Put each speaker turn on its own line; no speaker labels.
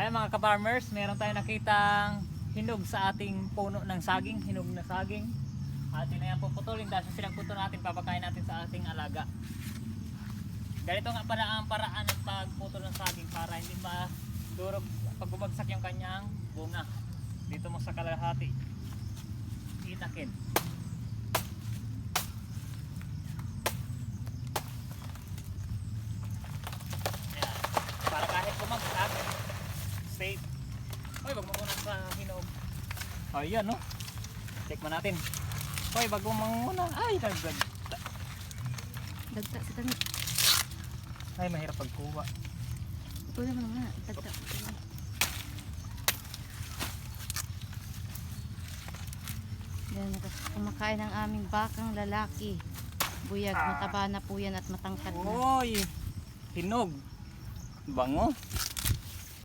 Ayan mga ka-farmers, meron tayong nakitang hinog sa ating puno ng saging, hinog na saging. Atin na yan puputulin dahil sa sinagputo natin, papakain natin sa ating alaga. Ganito nga pala ang paraan ng pagputol ng saging para hindi madurog pag bumagsak yung kanyang bunga. Dito mo sa kalahati, itakin. Ayan. Para kahit bumagsak, safe. Hoy, wag mo muna sa hinog. Ayan, no? Check mo natin. Hoy, wag mo muna. Ay, dagdag.
Dagta sa kami.
Ay, mahirap pagkuha.
Pwede mo naman. Dagta. Yan, kumakain ang aming bakang lalaki. Buyag, mataba na po yan at matangkad na.
Hoy, hinog. Bango.